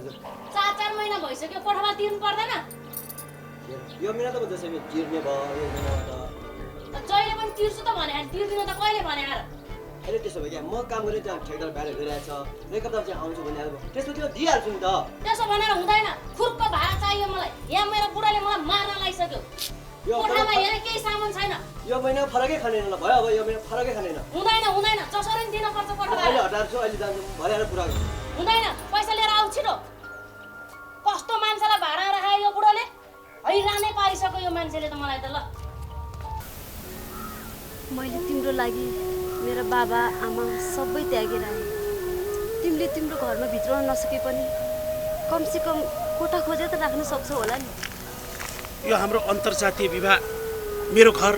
हजुर 4 महिना भइसक्यो कोठामा तिर्नु पर्दैन यो महिना त जसरी तिर्ने भयो यो महिना त जहिले पनि तिर्छु त भने तिर्दिनु त कहिले भने आएर अहिले त्यसो भयो क्या म काम गरेँ त्यहाँ ठेकदार बाहिर गइरहेछ एक हप्ता चाहिँ आउँछु भने त्यसो त्यो दिइहाल्छु नि त त्यसो भनेर हुँदैन खुर्क भाडा चाहियो मलाई यहाँ मेरो बुढाले मलाई मार्न लागिसक्यो कोठामा हेर केही सामान छैन यो महिना फरकै खानेन ल भयो अब यो महिना फरकै खानेन हुँदैन जसरी नि दिन पर्छ कोठा अहिले हटार्छु अहिले जान्छु भरेर पुरा हुँदैन पैसा लिएर आऊ छिटो कस्तो मान्छेलाई भाडा राखायो यो बुढाले हैरानै पारिसक्यो यो मान्छेले त मलाई त ल मैले तिम्रो लागि मेरो बाबा आमा सबै त्यागेर आएँ तिमीले तिम्रो घरमा भित्राउन नसके पनि कमसेकम कोठा खोजेर त राख्न सक्छौ होला नि यो हाम्रो अन्तर्जातीय विवाह मेरो घर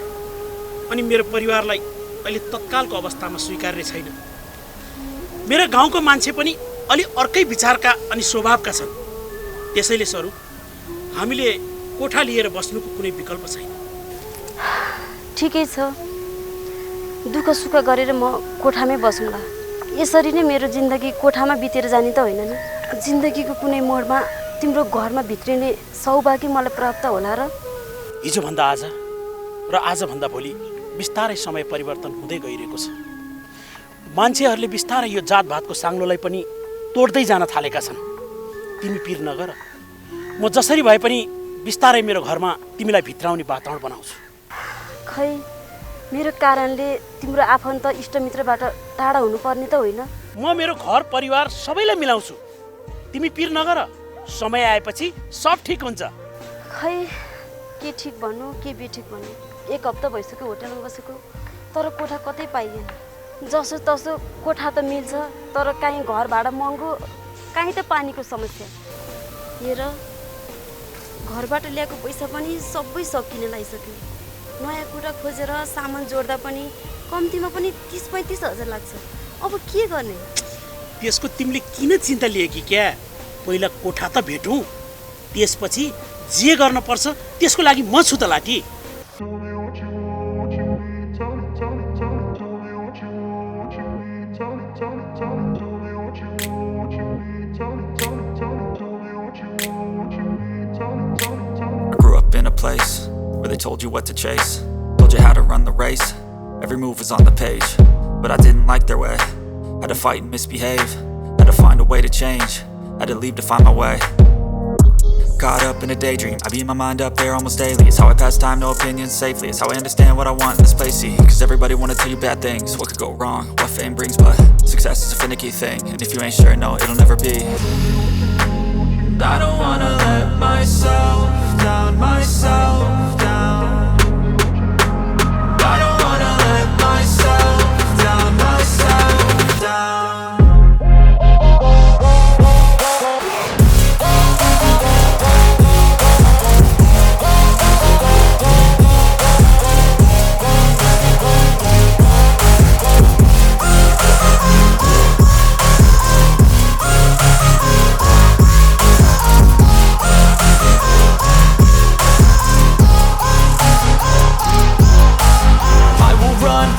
अनि मेरो परिवारलाई अहिले तत्कालको अवस्थामा स्वीकार्य छैन मेरो गाउँको मान्छे पनि अलि अर्कै विचारका अनि स्वभावका छन् त्यसैले सरू हामीले कोठा लिएर बस्नुको कुनै विकल्प छैन ठिकै छ दुःख सुख गरेर म कोठामै बसौँला यसरी नै मेरो जिन्दगी कोठामा बितेर जाने त होइन नि जिन्दगीको कुनै मोडमा तिम्रो घरमा भित्रिने सौभाग्य मलाई प्राप्त होला र हिजोभन्दा आज र आजभन्दा भोलि बिस्तारै समय परिवर्तन हुँदै गइरहेको छ मान्छेहरूले बिस्तारै यो जातभातको साङ्लोलाई पनि तोड्दै जान थालेका छन् तिमी पिर नगर म जसरी भए पनि बिस्तारै मेरो घरमा तिमीलाई भित्राउने वातावरण बनाउँछु खै मेरो कारणले तिम्रो आफन्त इष्टमित्रबाट टाढा हुनुपर्ने त होइन म मेरो घर परिवार सबैलाई मिलाउँछु तिमी पिर नगर समय आएपछि सब ठिक हुन्छ खै के ठिक भन्नु के बेठिक भन्नु एक हप्ता भइसक्यो होटलमा बसेको तर कोठा कतै पाइएन जसो तसो कोठा त मिल्छ तर काहीँ घर भाडा महँगो काहीँ त पानीको समस्या हेर घरबाट ल्याएको पैसा पनि सबै सकिन लागिसक्यो नयाँ कुरा खोजेर सामान जोड्दा पनि कम्तीमा पनि 30-35 हजार लाग्छ अब के गर्ने त्यसको तिमीले किन चिन्ता लिए कि क्या पहिला कोठा त भेटौँ त्यसपछि जे गर्न पर्छ त्यसको लागि म छु त लाटी Place where they told you what to chase, told you how to run the race. Every move was on the page, but I didn't like their way. Had to fight and misbehave, had to find a way to change, had to leave to find my way. Caught up in a daydream, I beat my mind up there almost daily. It's how I pass time, no opinions safely. It's how I understand what I want in this place, see. Cause everybody wanna tell you bad things, what could go wrong, what fame brings. But success is a finicky thing, and if you ain't sure, no, it'll never be. I don't wanna let myself down, myself down. I don't wanna let myself down, myself down.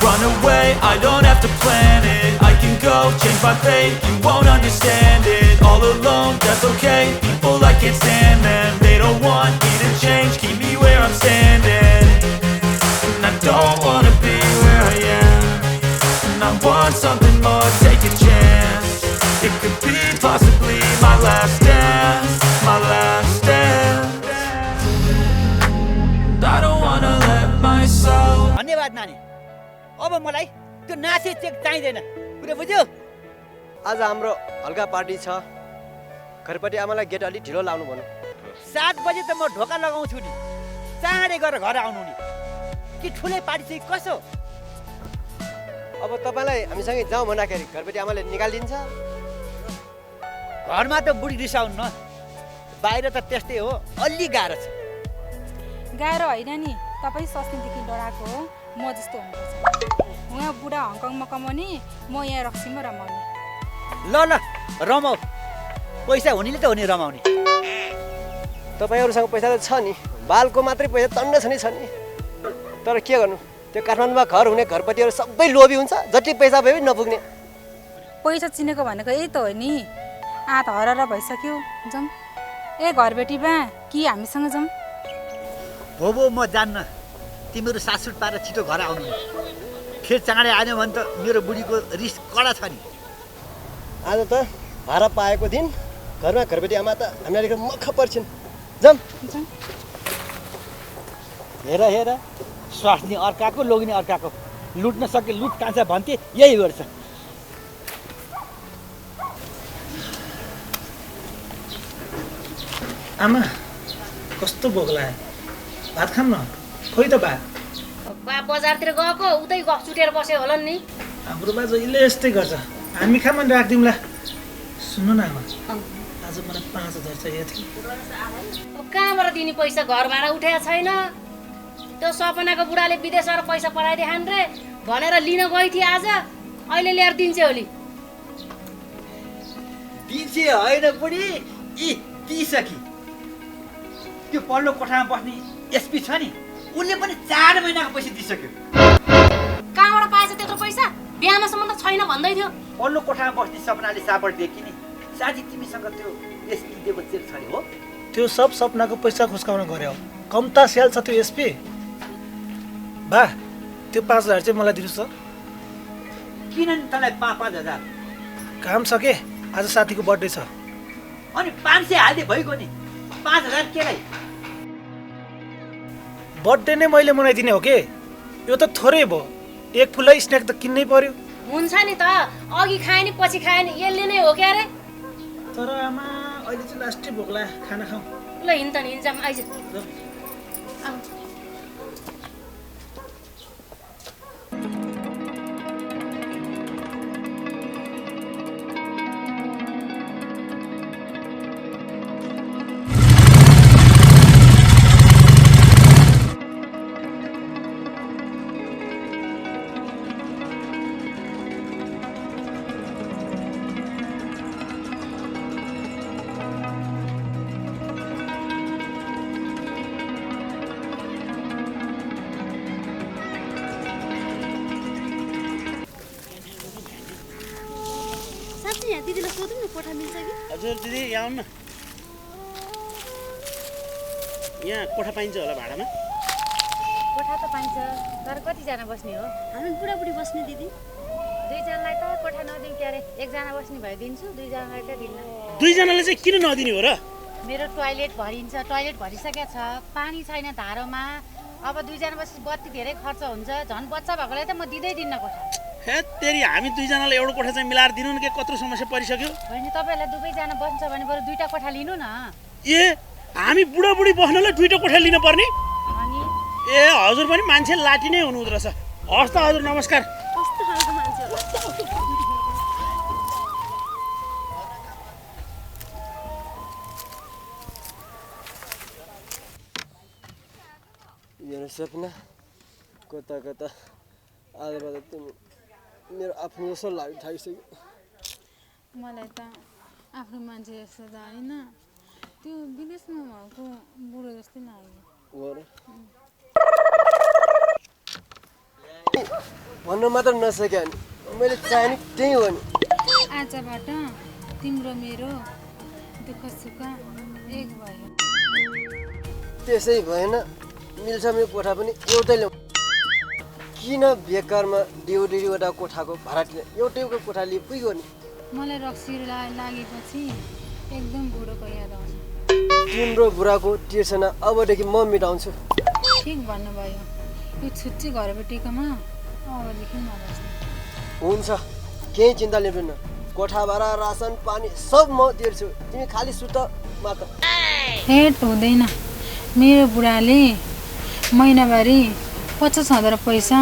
Run away, I don't have to plan it. I can go, change my fate, you won't understand it. All alone, that's okay, people I can't stand them. They don't want me to change, keep me where I'm standing. And I don't wanna be where I am, and I want something more, take a chance. It could be possibly my last dance, my last dance. I don't wanna let myself. धन्यवाद नानी अब मलाई त्यो नासी check चाहिँदैन कुरा बुझ्यौ आज हाम्रो हल्का पार्टी छ घरपट्टि आमालाई गेट अलि ढिलो लाउनु भन्नु 7 बजे त म ढोका लगाउँछु नि चाँडै गरेर घर आउनु नि कि ठुलै पार्टी चाहिँ कसो अब तपाईलाई हामीसँगै जाउँ भन्दाखेरि घरपट्टि आमाले निकालिदिन्छ घरमा त बुढी रिसाउनु न बाहिर त त्यस्तै हो अलि गाह्रो छ गाह्रो होइन नि तपाईँ सस्तीदेखि डराएको हो म जस्तो हुनुपर्छ उहाँ बुढा हङकङमा कमाउने म यहाँ रक्सीमा रमाउने ल ल रमाऊ पैसा हुनेले त हो नि रमाउने तपाईहरुसँग पैसा त छ नि बालको मात्रै पैसा तन्ड छ नि तर के गर्नु त्यो काठमाडौँमा घर हुने घरपतिहरु सबै लोभी हुन्छ जति पैसा भए पनि नपुग्ने पैसा चिनेको भनेको यही त हो नि आत हरर भइसक्यो जाउँ ए घरबेटी बा कि हामीसँग जाउँ हो म जान्न तिमीहरू सासुट पारेर छिटो घर आउनु फेरि चाँडै आएन भने त मेरो बुढीको रिस कडा छ नि आज त भाडा पाएको दिन घरमा घरबेटी आमा त हामीलाई देखेर मख पर्छन् जाम हेर हेर स्वास्नी अर्काको लोग्ने अर्काको लुट्न सके लुट कान्छ भन्थे यही गर्छ आमा कस्तो भोक लाग्यो भात खाम न खोइ त बा बा बजारतिर गएको उतै गफ चुटेर बस्यो होला नि हाम्रो बा जहिले यस्तै गर्छ हामी खाम भने राखिदिउँला सुन्नु न आमा आज मलाई 5000 चाहिएको थियो कहाँबाट दिने पैसा घर भाडा उठाएको छैन त्यो सपनाको बुढाले विदेशबाट पैसा पठाइदिएन रे भनेर लिन गइ थिए आज अहिले ल्याएर दिन्छ ओली दिन्छे होइन बुढी यी दिइसकी त्यो पल्लो कोठामा बस्ने एसपी छ नि उनले पनि 4 महिनाको पैसा दिइसक्यो कहाँबाट पाएछ त्यत्रो पैसा बिहानसम्म त छैन भन्दै थियो पल्लो कोठामा बस्ने सपनाले सापट दिए कि नि साथी तिमीसँग त्यो एसपी देवो चेल छ नि हो त्यो सब सपनाको पैसा खुस्काउन गरे हो कम्ता स्याल छ त्यो एसपी बा त्यो 5000 चाहिँ मलाई दिनुहोस् त किन नि तँलाई 5,000 काम सके आज साथीको बर्थडे छ अनि 500 हाल्दै भइगयो नि 5,000 केलाई बर्थडे नै मैले मनाइदिने हो के यो त थोरै भयो एक फुलै स्न्याक त किन्नै पर्यो हुन्छ नि त अघि खाए नि पछि खाए नि यसले नै हो क्या रे तर आमा अहिले चाहिँ लास्टै भोक लाग्यो खाना खाऊ ल हिँड्छ नि हिँड्छ आइज दिदीलाई सोधौँ न कोठा मिल्छ कि हजुर दिदी यहाँ आउनु न यहाँ कोठा पाइन्छ होला भाडामा कोठा त पाइन्छ तर कतिजना बस्ने हो हामी बुढाबुढी बस्ने दिदी 2 जनालाई त कोठा नदिउँ क्यारे 1 जना बस्ने भए दिन्छु 2 जनालाई त दिन्न 2 जनालाई चाहिँ किन नदिने हो र मेरो टोयलेट भरिन्छ टोयलेट भरिसकेको छ पानी छैन धारोमा अब 2 जना बसी बत्ती धेरै खर्च हुन्छ झन् बच्चा भएकोलाई त म दिँदै दिन्न कोठा हे तेरी हामी 2 जनालाई एउटा कोठा चाहिँ मिलाएर दिनु न के कत्रो समस्या परिसक्यो होइन तपाईहरुलाई दुवैजना बस्छ भने बरु 2टा कोठा लिनु न ए हामी बुढाबुढी बस्नलाई 2टा कोठा लिन पर्ने अनि ए हजुर पनि मान्छे लाटी नै हुनुहुँदो रहेछ हस् त हजुर नमस्कार कस्तो खालको मान्छे हो मेरो सपना कता कता आजबाट तिमी मेरो आफ्नो जस्तो लागि थाकिसक्यो मलाई त आफ्नो मान्छे जस्तो त होइन त्यो विदेशमा भएको बुढो जस्तै लाग्यो भन्न मात्र नसक्यो नि मैले चाहने त्यही हो नि आजबाट तिम्रो मेरो दुःख सुख एक भयो त्यसै भएन मिल्छ मेरो कोठा पनि एउटै ल्याउँ किन बेकारमा डेढवटा कोठाको भाडा किन एउटैको कोठा लिए पुग्यो नि मलाई रक्सी लागेपछि एकदम बुढोको याद आउँछ तिम्रो बुढाको तिर्सना अबदेखि म मिटाउँछु ठिक भन्नुभयो यो छुच्ची घरबेटीकोमा अबदेखि नबस्नु हुन्छ केही चिन्ता लिनु कोठा भाडा रासन पानी सब म तिर्छु तिमी खाली सुत मात्र हेट हुँदैन मेरो बुढाले महिनाभरि 50,000 पैसा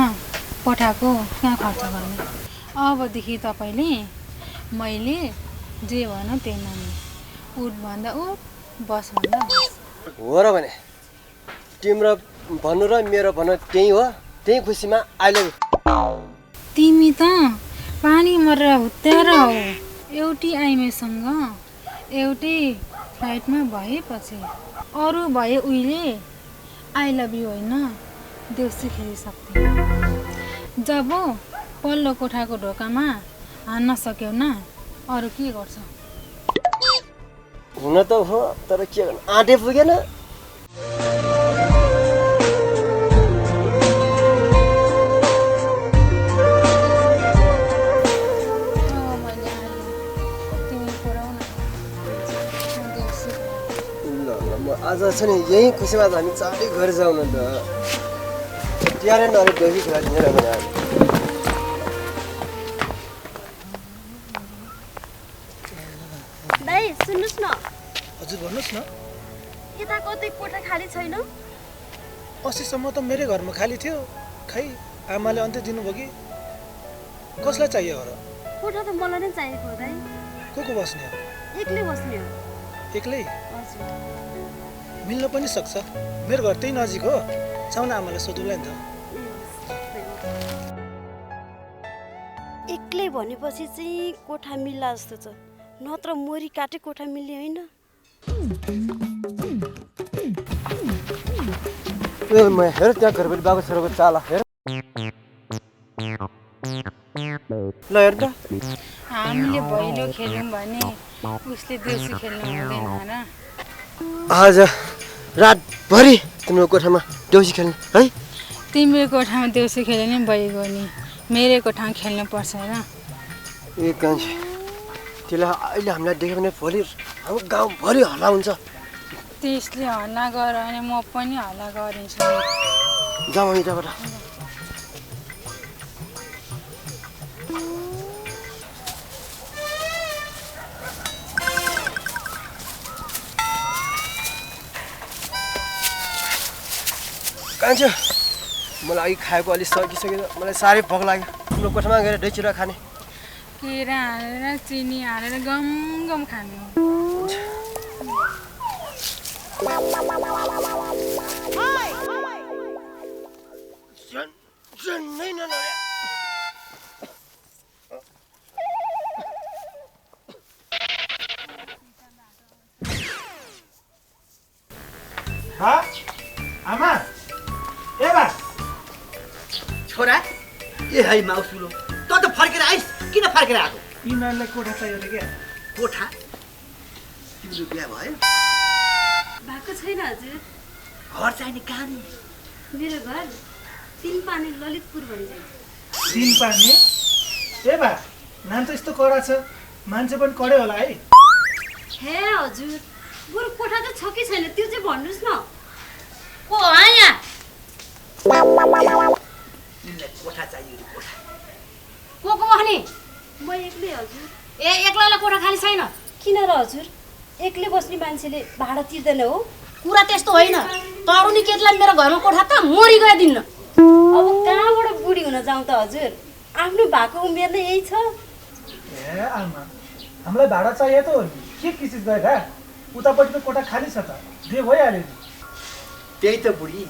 पठाएको कहाँ खर्च गर्ने अबदेखि तपाईँले मैले जे भन त्यही मान्ने उठ भन्दा उठ बस भन्दा बस हो र भने तिम्रो भन्नु र मेरो भन्नु त्यही हो त्यही खुसीमा अहिले तिमी त पानी मरेर हुत्याएर हो एउटी आइमेसँग एउटै फ्लाइटमा भएपछि अरू भए उहिले आई लभ यु होइन देउसी खेलिसक्थ्यो जब पल्लो कोठाको ढोकामा हान्न सक्यौ न अरू के गर्छ हुन त हो तर के गर्नु आँटे पुगेन। आज छ नि यही खुसीमा त हामी चाँडै घर जाउँ न त। तिहारै नअरे देउसी खेला दिने भने दाइ सुन्नुहोस् न। हजुर भन्नुहोस् न। यता कतै कोठा खाली छैन? अस्तिसम्म त मेरै घरमा खाली थियो, खै आमाले अन्त्य दिनुभयो कि कसलाई चाहियो हो र? कोठा त मलाई नै चाहिएको हो दाइ। को बस्ने हो? एक्लै बस्ने हो। एक्लै? हजुर। मिल्न पनि सक्छ, मेरो घर त्यही नजिक हो, जाउँ न आमालाई सोधौँला नि त। एक्लै भनेपछि चाहिँ कोठा मिल्ला जस्तो छ, नत्र मोरी काटे कोठा मिल्ने होइन। म हेर त्यहाँ घरबेटी बाको छोराको चाला हेर। ल हेर त हामीले भैलो खेल्यौँ भने उसले देउसी खेल्नु हुँदैन र। आज रातभरि तिम्रो कोठामा देउसी खेल्ने है? तिम्रो कोठामा देउसी खेल्यो नि भइगयो नि, मेरो कोठामा खेल्नु पर्छ र। ए कान्छी त्यसलाई अहिले हामीलाई देख्यो भने भोलि हाम्रो गाउँभरि हल्ला हुन्छ। त्यसले हल्ला गर भने म पनि हल्ला गरिन्छु। जाउँ यताबाट। कान्छी मलाई अघि खाएको अलिक सकिसक्यो, मलाई साह्रै भोक लाग्यो। तिम्रो कोठामा गएर दही चिउरा खाने। केरा हालेर चिनी हालेर गम गम खानु। आमा ए बा छोरा ए है माउसुलो त त फर्केर आइस, किन फर्केर आएको? यिनीहरूलाई कोठा चाहियो अरे क्या? कोठा? तिम्रो बिहा भयो? भएको छैन हजुर। घर चाहिने कहाँनिर? मेरो घर तिनपाने ललितपुर भनिन्छ। तिनपाने? ए बा नाम त यस्तो कडा छ, मान्छे पनि कडै होला है। हे हजुर बरु कोठा त छ कि छैन त्यो चाहिँ भन्नुहोस् न। को हो यहाँ? तिमीलाई कोठा चाहियो रे, कोठा। को बस्ने? म एक्लै हजुर। ए एक्लैलाई कोठा खाली छैन? किन र हजुर, एक्लै बस्ने मान्छेले भाडा तिर्दैन हो? कुरा त्यस्तो होइन, तरुनी केटीलाई मेरो घरमा कोठा त मरि गयो दिन्न। अब कहाँबाट बुढी हुन जाउँ त हजुर, आफ्नो भएको उमेर नै यही छ। ए आमा हामीलाई भाडा चाहियो त हो नि, के किसिस गएका? उतापट्टि त कोठा खाली छ त, जे भइहाल्यो नि। त्यही त बुढी,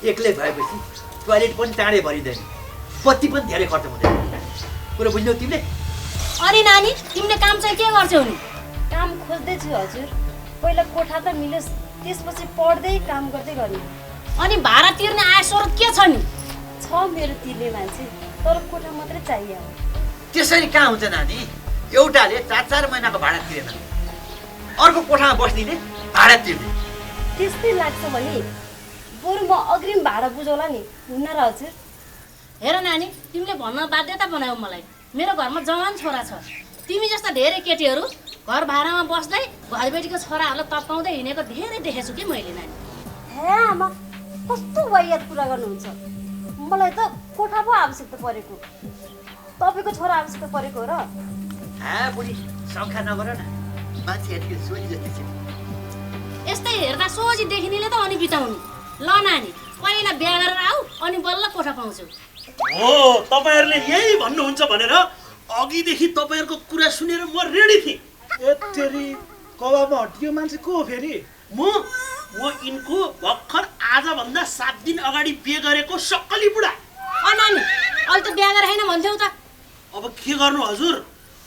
एक्लै भएपछि टोयलेट पनि चाँडै भरिँदैन, बत्ती पनि धेरै खर्च हुँदैन। कुरो बुझ्यौ तिमीले? अनि नानी तिमीले काम चाहिँ के गर्छौ नि? काम खोज्दैछु हजुर, पहिला कोठा त मिलोस् त्यसपछि पढ्दै काम गर्दै गर्ने। अनि भाडा तिर्ने आय स्रोत के छ नि? छ मेरो तिर्ने मान्छे, तर कोठा मात्रै चाहियो। त्यसरी कहाँ हुन्छ नानी? एउटाले 4-4 महिनाको भाडा तिरेन, अर्को कोठामा बस्दिने भाडा तिर्ने। त्यस्तै लाग्छ भने बरु म अग्रिम भाडा बुझौला नि, हुन्न र हजुर? हेर नानी तिमीले भन्न बाध्यता बनायौ मलाई। मेरो घरमा जवान छोरा छ, तिमी जस्ता धेरै केटीहरू घर भाडामा बस्दै घरबेटीको छोराहरूलाई तप्काउँदै हिँडेको धेरै देखेछु कि मैले नानी। हे आमा कस्तो वाहियात कुरा गर्नुहुन्छ, मलाई त कोठा पो आवश्यकता परेको, तपाईँको छोरा आवश्यकता परेको हो र? हाँ बुढी शङ्का नगर न, मान्छे यतिकै सोझी जति छ। यस्तै हेर्दा सोझी देखिनेले त अनि बिताउने। ल नानी पहिला बिहा गरेर आऊ, अनि बल्ल कोठा पाउँछौ। हो तपाईहरुले यही भन्नुहुन्छ भनेर अघिदेखि तपाईहरुको कुरा सुनेर म रेडी थिएँ। ए तेरी कबाबमा हट्यो मान्छे को हो फेरि? म यिनको भर्खर आजभन्दा 7 दिन अगाडि बिहे गरेको सक्कली बुढा। नानी अहिले त बिहा गरेर हैन भन्थ्यौ त। अब के गर्नु हजुर,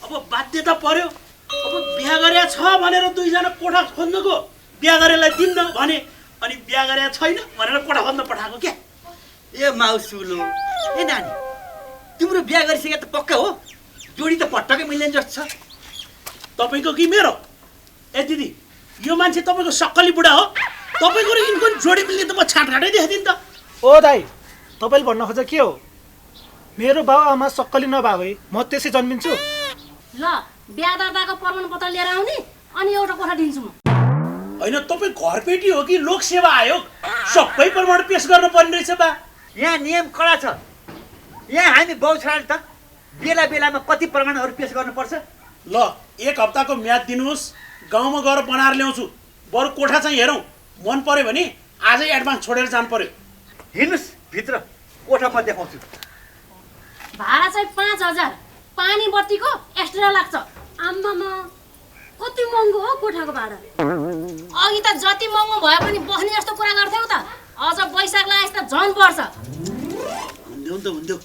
अब बाध्यता पर्यो। अब बिहा गरेया छ भनेर दुईजना कोठा खोज्नुको, बिहा गरेलाई दिन्न भने अनि बिहा गरेया छैन भनेर कोठा खोज्न पठाएको के? ए माउसुलो ए नानी तिम्रो बिहा गरिसके त पक्का हो? जोडी त पटक्कै मिल्दैन जस्तो छ। तपाईको कि मेरो? ए दिदी यो मान्छे तपाईँको सक्कली बुढा हो। तपाईँको र यिनको जोडी मिल्ने त म छाटघाटै देख्दिनँ त। ओ दाइ, तपाईँले भन्न खोजेको के हो? मेरो बाउ आमा सक्कली नभए भए म त्यसै जन्मिन्छु? ल बिहा दर्ताको प्रमाणपत्र लिएर आउने अनि एउटा कोठा दिन्छु म। होइन, तपाईँ घरपेटी हो कि लोकसेवा आयोग? सबै प्रमाण पेश गर्नु पर्ने रहेछ बा। यहाँ नियम कडा छ। यहाँ हामी बाउ छोराले त बेला बेलामा कति प्रमाणहरू पेश गर्नुपर्छ। ल 1 हप्ताको म्याद दिनुहोस्, गाउँमा गएर बनाएर ल्याउँछु। बरु कोठा चाहिँ हेरौँ, मन पर्यो भने आजै एडभान्स छोडेर जानु पर्यो। हिँड्नुहोस् भित्र, कोठा म देखाउँछु। भाडा चाहिँ 5,000, पानी बत्तीको एक्स्ट्रा लाग्छ। आम्मामा कति महँगो हो कोठाको भाडा? अघि त जति महँगो भए पनि बस्ने जस्तो कुरा गर्थ्यौ त, अझ वैशाख लागेपछि त झन् पर्छ। हुन्थ्यो नि त हुन्थ्यो,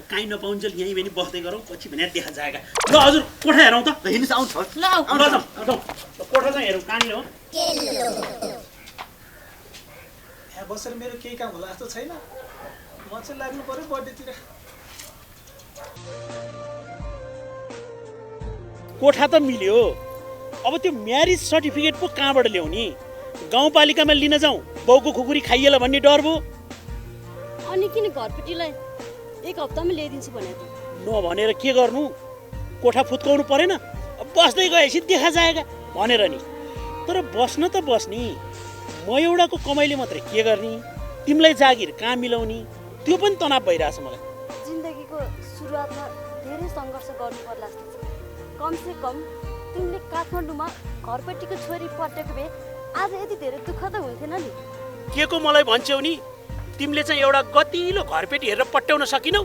काहीँ नपाउन्जेल यहीँ पनि बस्दै गरौँ, पछि भने देखा जाएगा। ल हजुर कोठा हेरौँ त। हिँड्नुहोस्, आउनुहोस्। ल आऊ। ल जाउँ, कोठा चाहिँ हेरौँ कहाँनिर हो। यहाँ बसेर मेरो केही काम होला जस्तो छैन। म चाहिँ लाग्नु पर्यो बर्थडेतिर। कोठा त मिल्यो, अब त्यो म्यारिज सर्टिफिकेट पो कहाँबाट ल्याउने? गाउँपालिकामा लिन जाउँ, बाउको खुकुरी खाइएला भन्ने डर भयो। अनि किन घरपेटीलाई 1 हप्तामा ल्याइदिन्छु भने त? नभनेर के गर्नु? कोठा फुत्काउनु परेन? बस्दै गएपछि देखा जाएगा भनेर नि। तर बस्न त बस्ने, म एउटाको कमाइले मात्रै के गर्ने? तिमीलाई जागिर कहाँ मिलाउने? त्यो पनि तनाव भइरहेछ मलाई। जिन्दगीको सुरुवातमा धेरै सङ्घर्ष गर्नु पर्ला जस्तो छ। कमसे कम तिमीले काठमाडौँमा घरपेटीको छोरी पटेको भए आज यति धेरै दुःख त हुन्थेन नि। के को मलाई भन्छौ नि? तिमीले चाहिँ एउटा गतिलो घरपेटी हेरेर पट्याउन सकिनौ?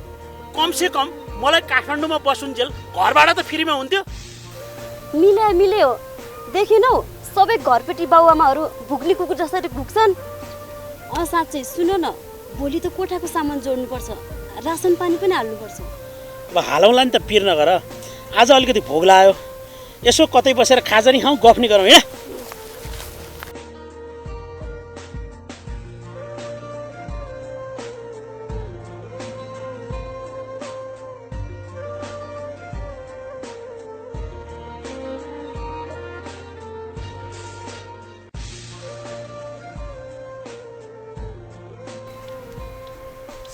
कमसे कम मलाई काठमाडौँमा बसुन्जेल घरबाट त फ्रीमा हुन्थ्यो। मिल्यो देखिनौ सबै घरपेटी बाउआमाहरू भुक्ली कुकुर जसरी भुक्छन्। साँच्चै सुन न, भोलि त कोठाको सामान जोड्नुपर्छ, रासन पानी पनि हाल्नुपर्छ। अब हालौँला नि त, पिर नगर। आज अलिकति भोग लाग्यो, यसो कतै बसेर खाजा नि खाउँ, गफ नि गरौँ। होइन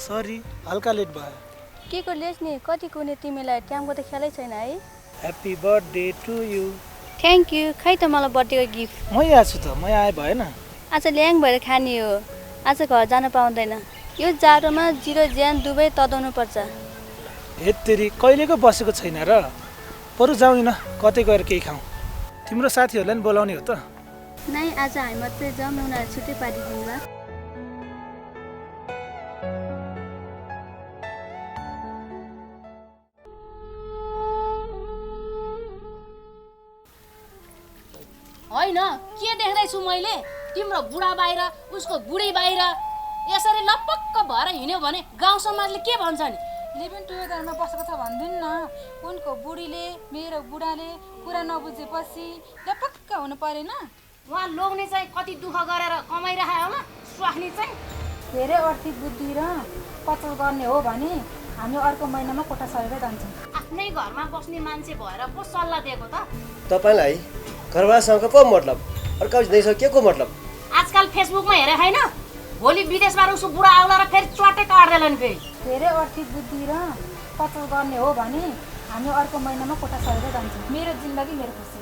सरी, हल्का लेट भयो। के को लेट नि? कति कुने तिमीलाई टाइमको त ख्यालै छैन है। Happy birthday to you. Thank you. खै त मलाई बर्थडेको गिफ्ट? म यहाँ छु त, म यहाँ आए भएन। आज ल्याङ भएर खाने हो, आज घर जान पाउँदैन। यो जाडोमा जिरो ज्यान दुवै तताउनु पर्छ। हेत्तेरी, कहिलेको बसेको छैन र। बरु जाउँ न, कतै गएर केही खाउँ। तिम्रो साथीहरूलाई पनि बोलाउने हो त? नाइ, आज हामी मात्रै जाउँ, उनीहरू छुट्टै पारिदिनु ल। होइन, के देख्दैछु मैले? तिम्रो बुढा बाहिर, उसको बुढी बाहिर, यसरी लपक्क भएर हिँड्यो भने गाउँ समाजले के भन्छ नि? लिभिङ टुगेदरमा बसेको छ भन्दिन् न। उनको बुढीले मेरो बुढाले कुरा नबुझेपछि लपक्क हुनु परेन। उहाँ लोग्ने चाहिँ कति दुःख गरेर कमाइरहेको होला, स्वास्नी चाहिँ धेरै आर्थिक बुद्धि र पचल गर्ने हो भने हामी अर्को महिनामा कोठा सरेर जान्छौँ। आफ्नै घरमा बस्ने मान्छे भएर पो सल्लाह दिएको त। तपाईँलाई घरवालासँग पो मतलब, अर्का दिँदैछ के को मतलब? आजकल फेसबुकमा हेरे होइन, भोलि विदेशबाट उसको बुढा आउला र फेरि च्वाटै काट्दैला नि। फेरि धेरै आर्थिक बुद्धि र पचल गर्ने हो भने हामी अर्को महिनामा कोठा सरेर जान्छौँ। मेरो जिन्दगी मेरो खुसी।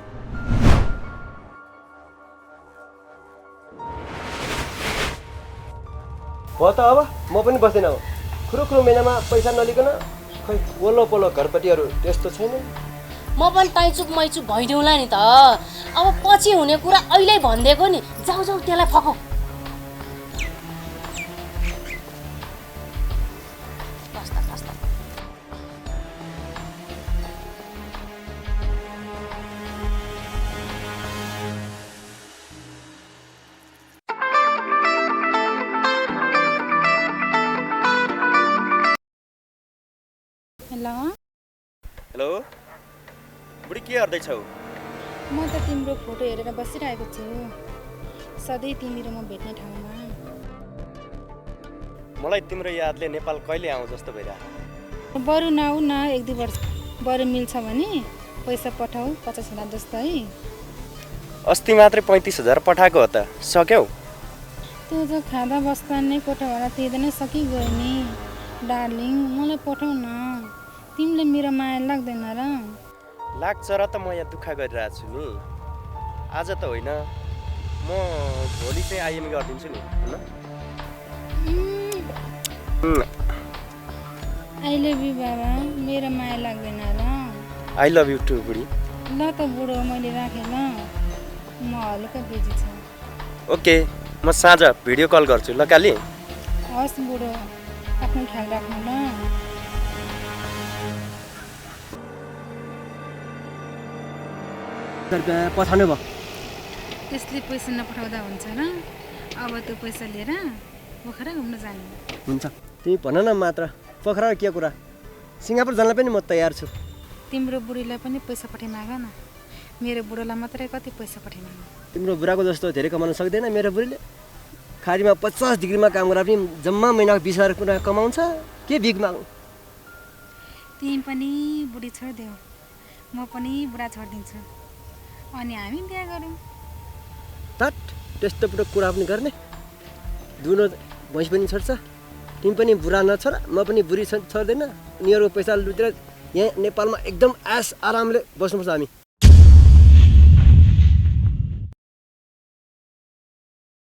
हो त अब म पनि बस्दैन। अब खुरुखुरु महिनामा पैसा नलिकन खै वल्लो पल्लो घरपट्टिहरू त्यस्तो छैन। म पनि तैचुक मैचुक भइदिउँला नि त। अब पछि हुने कुरा अहिले भनिदिएको नि, जाऊ जाऊ त्यसलाई फकाऊ। हेलो बुढी, के गर्दैछौ? म त तिम्रो फोटो हेरेर बसिरहेको छु, सधैँ तिमी र म भेट्ने ठाउँमा। मलाई तिम्रो यादले नेपाल कहिले आउँ जस्तो भइरहेको। बरु नआऊ न, 1-2 वर्ष बरु मिल्छ भने पैसा पठाऊ 50,000 जस्तो है। अस्ति मात्रै 35,000 पठाएको हो त सक्यौ? त्यो त खाँदा बस्दा नै कोठा भाडा तिर्दै सकिगयो नि डार्लिङ, मलाई पठाउ न। तिमीले मेरो माया लाग्दैन र? लाग्छ र त म यहाँ दुःख गरिरहेको छु नि। आज त होइन, म भोलि चाहिँ आइएम गरिदिन्छु नि होइन। आई लभ यु बाबा, मेरो माया लाग्दैन र? आई लभ यु टु बुढी। ल त बुढो, मैले राखेँ ल, म हल्का बिजी छु। ओके, म साँझ भिडियो कल गर्छु ल काली। हस् बुढो, आफ्नो ख्याल राख्नु ल। पठाउनु भयो। त्यसले पैसा नपठाउँदा हुन्छ र? अब त्यो पैसा लिएर पोखरा घुम्न जाने हुन्छ, तिमी भन न मात्र, पोखरा के कुरा? सिङ्गापुर जानलाई पनि म तयार छु। तिम्रो बुढीलाई पनि पैसा पठाइमाग न, मेरो बुढोलाई मात्रै कति पैसा पठाइमाग। तिम्रो बुढाको जस्तो धेरै कमाउन सक्दैन मेरो बुढीले। खारीमा 50 डिग्रीमा काम गरेर पनि जम्मा महिनाको 20,000 रुपियाँ कमाउँछ। के भिख मागौँ? तिमी पनि बुढी छोडिदेऊ, म पनि बुढा छोडिदिन्छु, अनि हामी बिहा गरौँ। तट त्यस्तो पुरो कुरा पनि गर्ने? दुनो भैँस पनि छोड्छ, तिमी पनि बुढा नछोड, म पनि बुढी छोड्दैन। उनीहरूको पैसा लुटेर यहाँ नेपालमा एकदम आरामले बस्नुपर्छ हामी।